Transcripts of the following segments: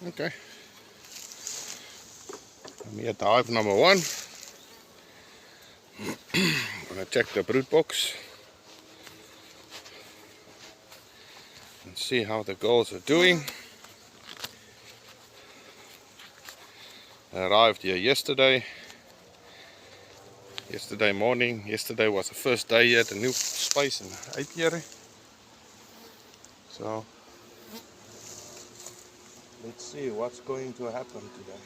Okay. I'm here at hive number 1. I'm gonna check the brood box and see how the girls are doing. I arrived here yesterday morning. Yesterday was the first day here at the new space in apiary. So let's see what's going to happen today.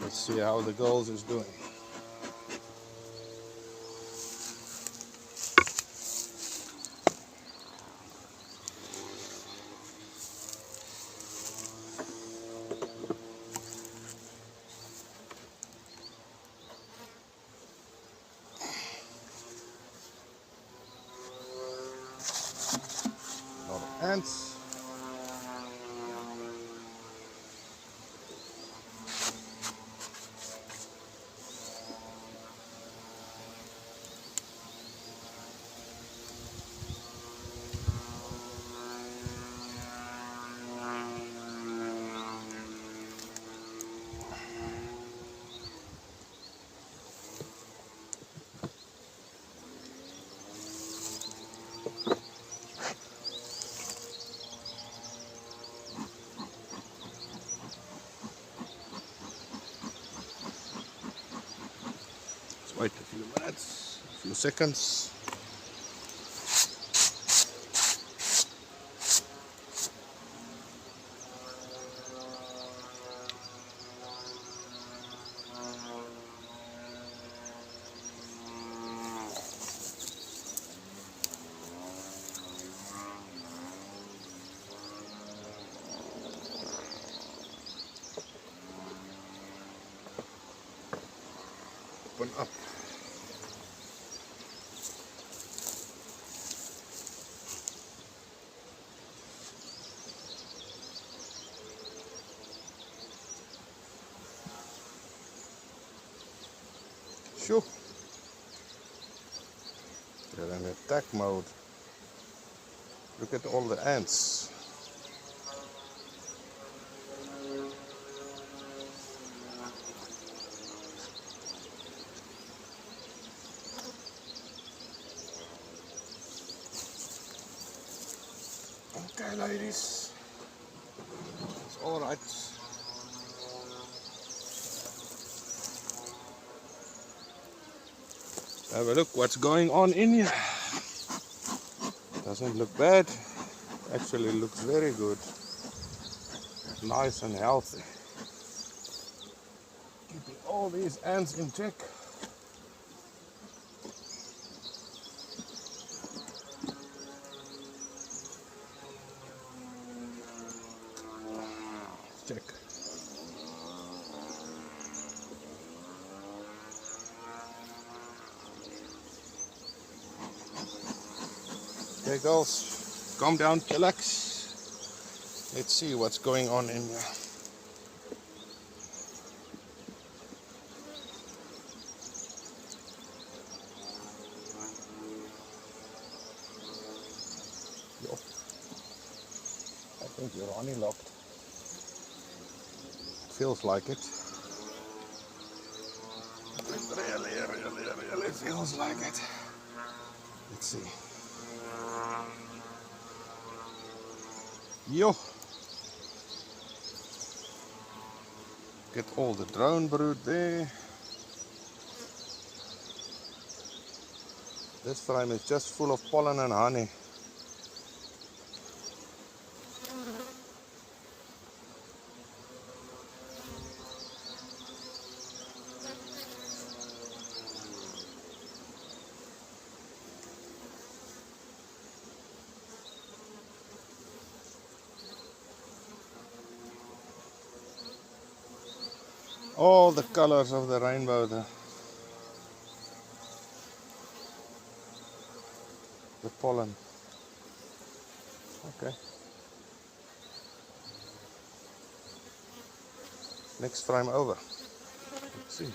Let's see how the girls is doing. A lot of ants. Let's wait a few minutes, a few seconds. Open up. Sure. They're in attack mode. Look at all the ants. Okay, ladies. It's all right. Have a look what's going on in here. Doesn't look bad. Actually looks very good. Nice and healthy. Keeping all these ants in check. Check. Okay, girls, calm down, relax. Let's see what's going on in here. Yo. I think you're only locked. Feels like it. It really feels like it. Let's see. Yo. Get all the drone brood there. This frame is just full of pollen and honey. All the colors of the rainbow there. The pollen. Okay. Next frame over. Let's see.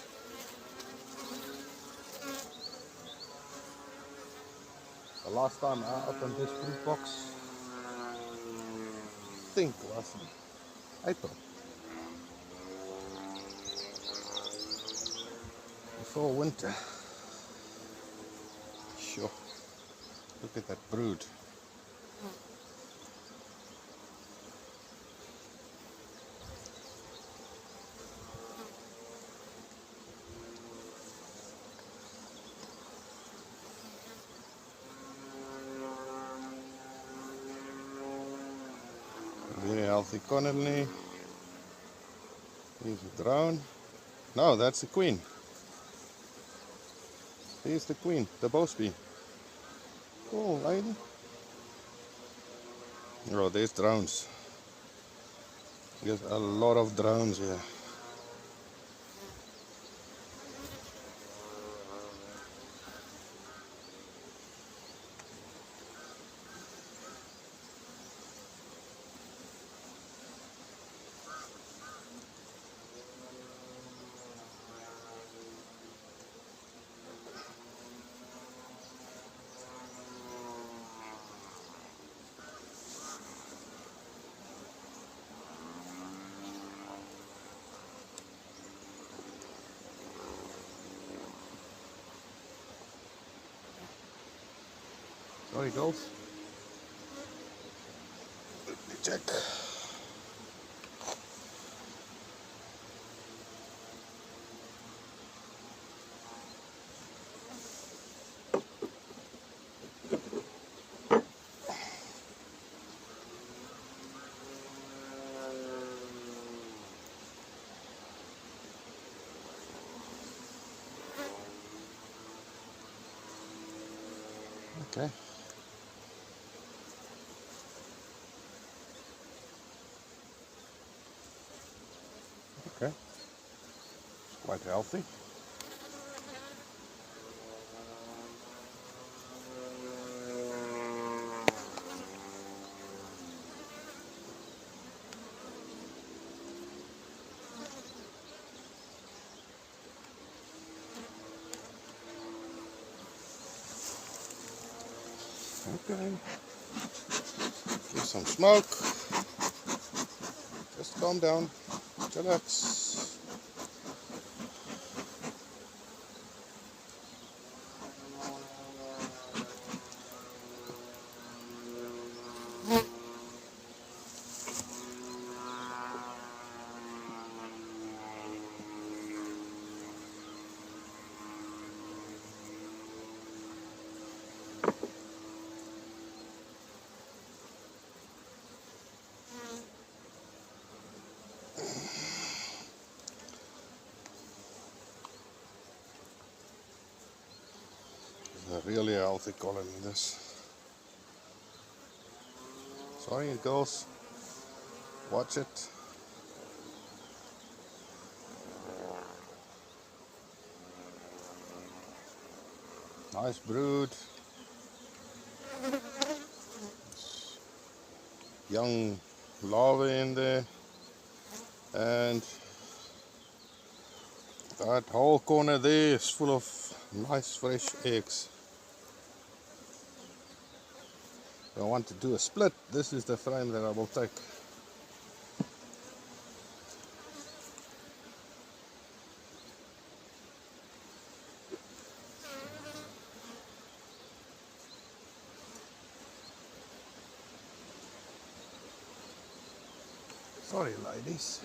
The last time I opened this fruit box, I think was in April. Before winter. Sure. Look at that brood. Very healthy colony. Here's a drone. No, that's the queen. Here's the queen, the boss bee. Cool, lady. Oh, there's drones. There's a lot of drones here. Sorry, girls. Let me check. Okay. Okay. It's quite healthy. Okay. Give some smoke. Just calm down. Relax. It's a really healthy colony, this. Sorry, it goes. Watch it. Nice brood. Young larvae in there. And that whole corner there is full of nice fresh eggs. If I want to do a split, this is the frame that I will take. Sorry, ladies.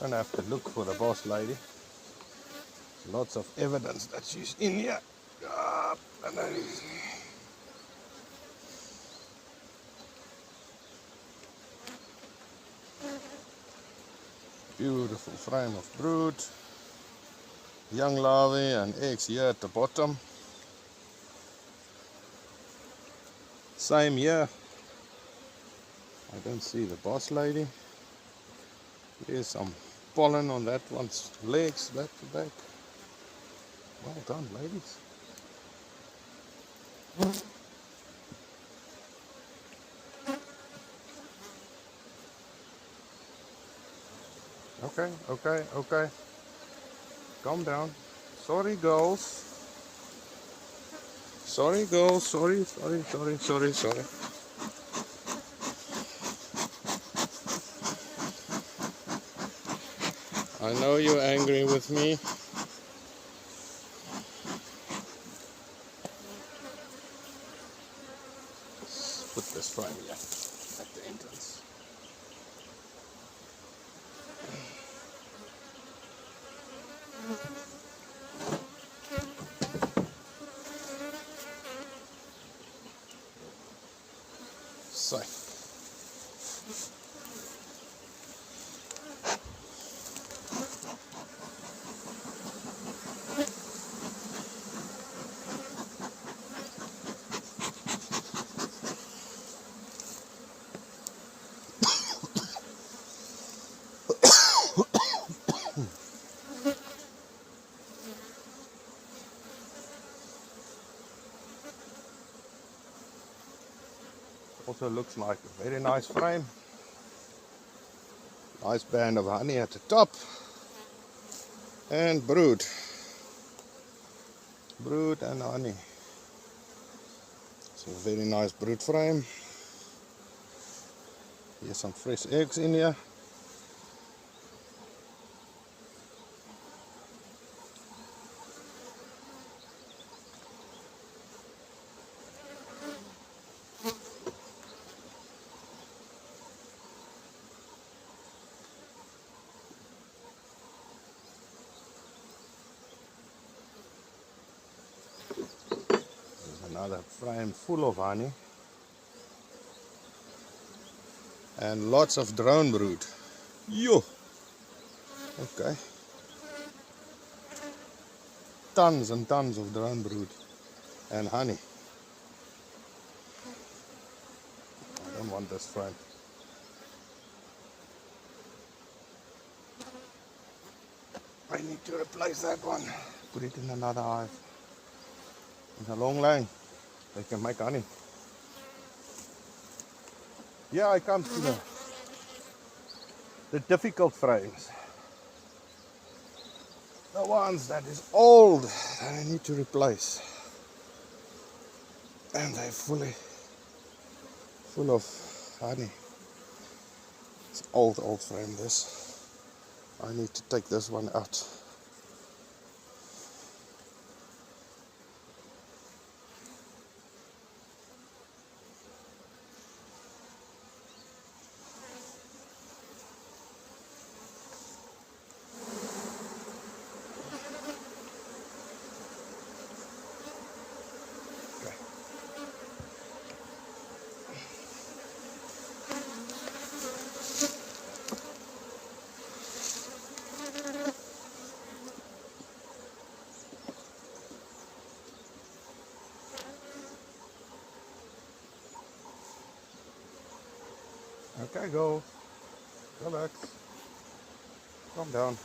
Don't have to look for the boss lady. Lots of evidence that she's in here. And then beautiful frame of brood. Young larvae and eggs here at the bottom. Same here. I don't see the boss lady. Here's some pollen on that one's legs, back to back. Well done, ladies. Okay, okay, okay. Calm down. Sorry, girls. Sorry, girls. Sorry, sorry, sorry, sorry, sorry. I know you're angry with me. Let's put this frame here at the entrance. So. Also looks like a very nice frame. Nice band of honey at the top. And brood. Brood and honey. It's a very nice brood frame. Here's some fresh eggs in here. Another frame full of honey and lots of drone brood. Yo! Okay. Tons and tons of drone brood and honey. I don't want this frame. I need to replace that one. Put it in another hive. It's a long line. They can make honey. Yeah, I come to the difficult frames. The ones that is old that I need to replace. And they're full of honey. It's old frame this. I need to take this one out. Okay, go. Relax. Calm down.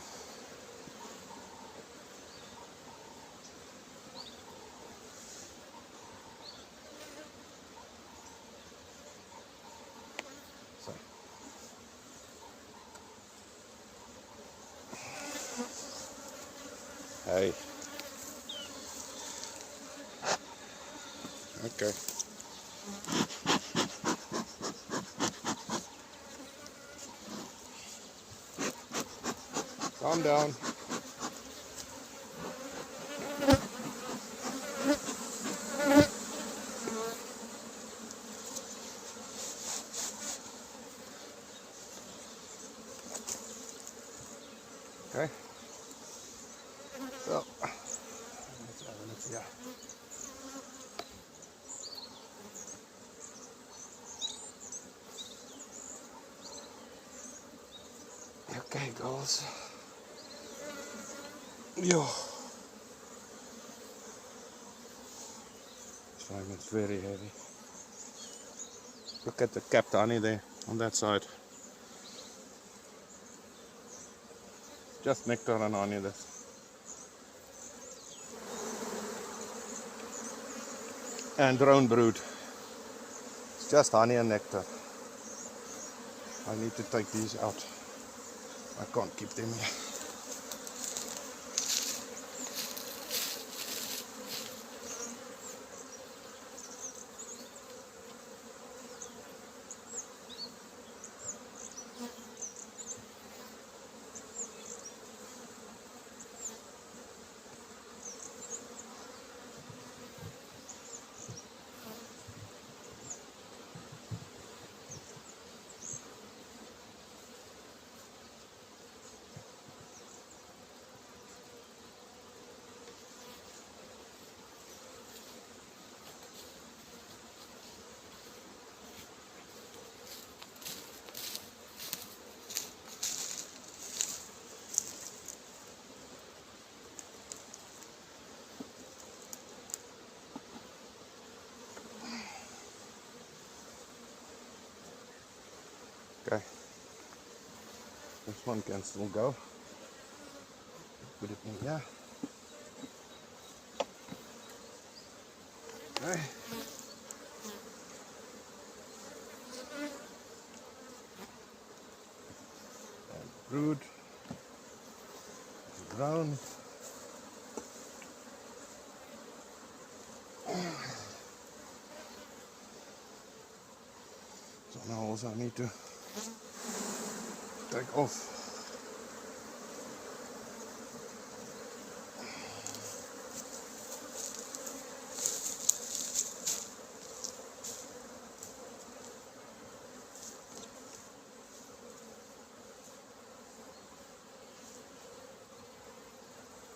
So. Hey. Okay. Calm down. Okay. So, let's have a look here. Okay, girls. Yo. This frame is very heavy. Look at the capped honey there on that side. Just nectar and honey this. And drone brood. It's just honey and nectar. I need to take these out. I can't keep them here. Okay, this one can still go. Put it in here. Okay. And brood, brown. So now also I need to take off.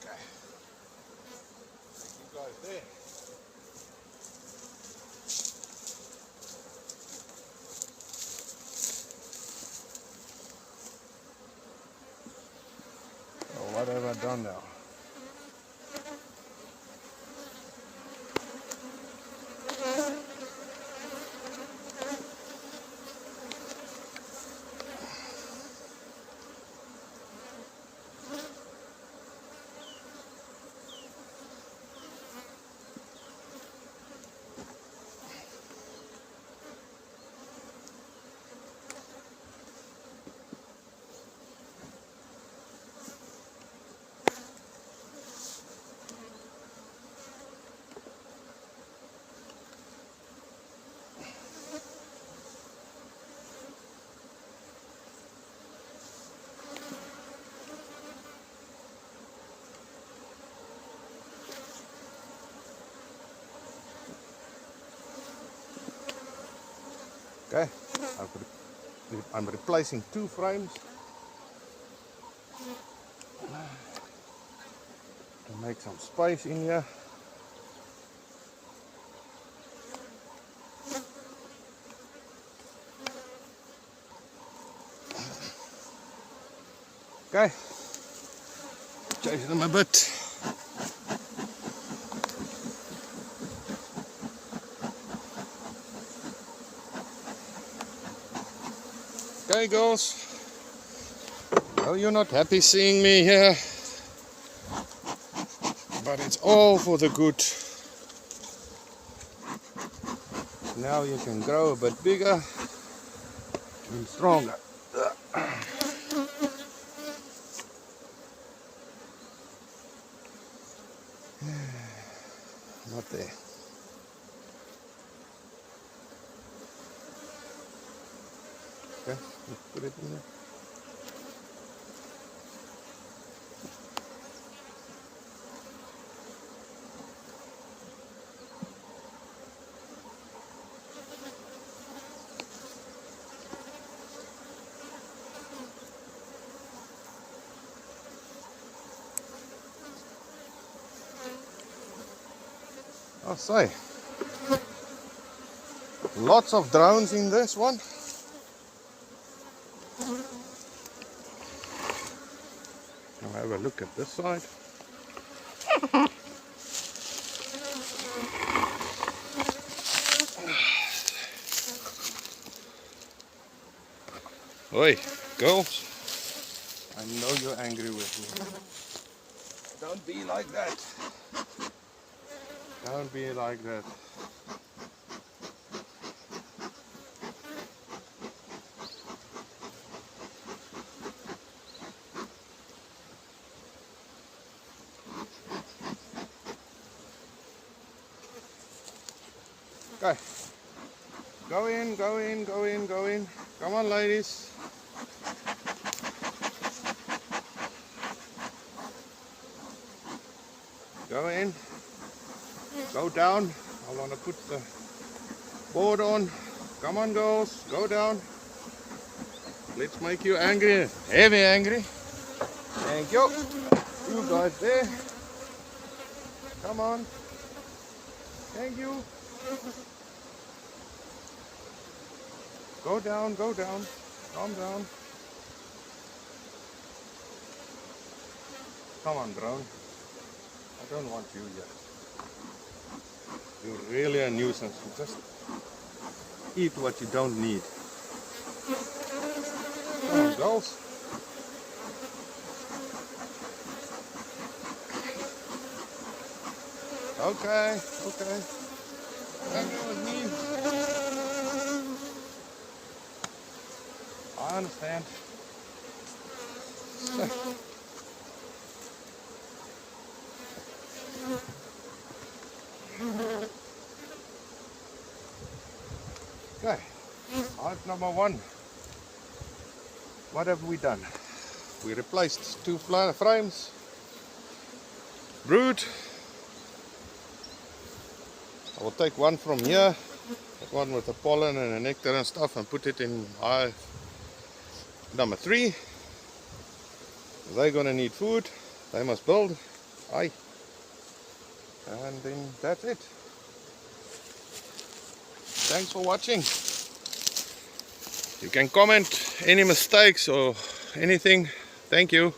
Okay. You guys there. Oh, what have I done now? Okay, I'm replacing 2 frames to make some space in here. Okay, change them a bit. Okay, girls. No, you're not happy seeing me here, but it's all for the good. Now you can grow a bit bigger and stronger. Not there. Okay, let's put it in there. I'll say, lots of drones in this one. I'll have a look at this side. Oi, girls, I know you're angry with me. Don't be like that. Don't be like that. Okay. Go in, go in, go in, go in. Come on, ladies. Go in. Go down. I want to put the board on. Come on, girls. Go down. Let's make you angry. Heavy angry. Thank you. You guys there. Come on. Thank you. Go down, go down. Calm down. Come on, Brown. I don't want you yet. You're really a nuisance. You just eat what you don't need. Come on, girls. Okay, okay. Angry with me. I understand. Okay, hive number 1. What have we done? We replaced 2 frames. Brood. I will take one from here, that one with the pollen and the nectar and stuff, and put it in hive number 3. They're gonna need food. They must build. Aye. And then that's it. Thanks for watching. You can comment any mistakes or anything. Thank you.